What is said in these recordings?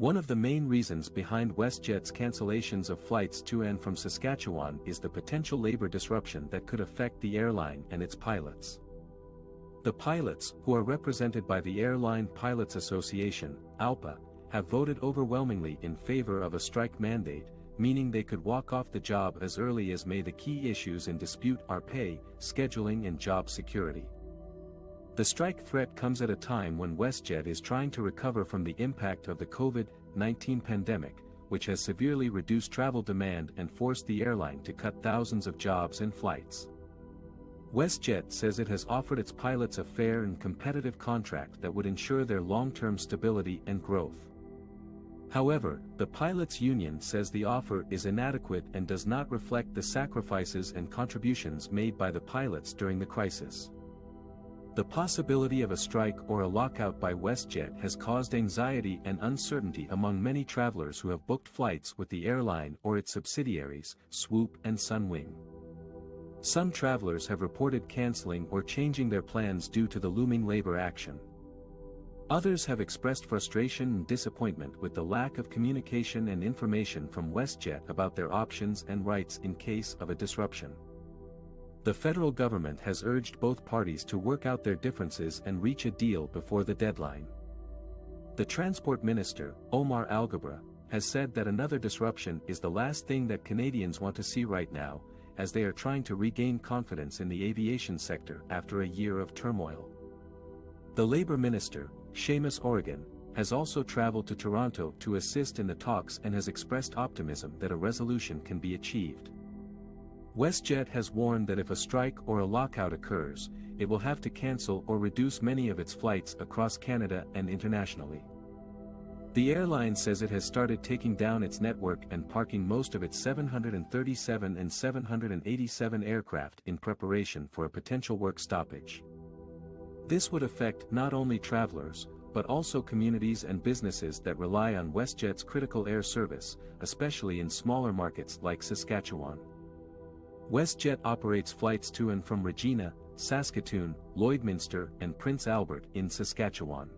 One of the main reasons behind WestJet's cancellations of flights to and from Saskatchewan is the potential labor disruption that could affect the airline and its pilots. The pilots, who are represented by the Airline Pilots Association, ALPA, have voted overwhelmingly in favor of a strike mandate, meaning they could walk off the job as early as May. The key issues in dispute are pay, scheduling and job security. The strike threat comes at a time when WestJet is trying to recover from the impact of the COVID-19 pandemic, which has severely reduced travel demand and forced the airline to cut thousands of jobs and flights. WestJet says it has offered its pilots a fair and competitive contract that would ensure their long-term stability and growth. However, the pilots' union says the offer is inadequate and does not reflect the sacrifices and contributions made by the pilots during the crisis. The possibility of a strike or a lockout by WestJet has caused anxiety and uncertainty among many travelers who have booked flights with the airline or its subsidiaries, Swoop and Sunwing. Some travelers have reported canceling or changing their plans due to the looming labor action. Others have expressed frustration and disappointment with the lack of communication and information from WestJet about their options and rights in case of a disruption. The federal government has urged both parties to work out their differences and reach a deal before the deadline. The Transport Minister, Omar Alghabra, has said that another disruption is the last thing that Canadians want to see right now, as they are trying to regain confidence in the aviation sector after a year of turmoil. The Labour Minister, Seamus O'Regan, has also traveled to Toronto to assist in the talks and has expressed optimism that a resolution can be achieved. WestJet has warned that if a strike or a lockout occurs, it will have to cancel or reduce many of its flights across Canada and internationally. The airline says it has started taking down its network and parking most of its 737 and 787 aircraft in preparation for a potential work stoppage. This would affect not only travelers, but also communities and businesses that rely on WestJet's critical air service, especially in smaller markets like Saskatchewan. WestJet operates flights to and from Regina, Saskatoon, Lloydminster and Prince Albert in Saskatchewan.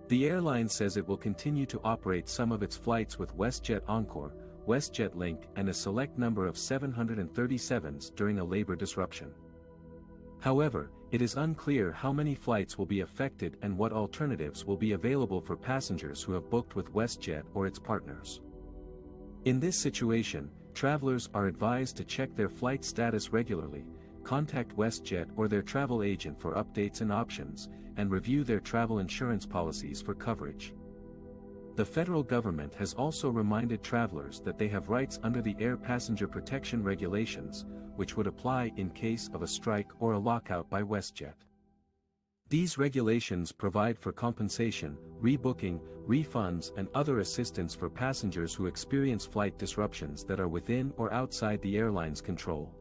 The airline says it will continue to operate some of its flights with WestJet Encore, WestJet Link and a select number of 737s during a labor disruption. However, it is unclear how many flights will be affected and what alternatives will be available for passengers who have booked with WestJet or its partners. In this situation, travelers are advised to check their flight status regularly, contact WestJet or their travel agent for updates and options, and review their travel insurance policies for coverage. The federal government has also reminded travelers that they have rights under the Air Passenger Protection Regulations, which would apply in case of a strike or a lockout by WestJet. These regulations provide for compensation, rebooking, refunds and other assistance for passengers who experience flight disruptions that are within or outside the airline's control.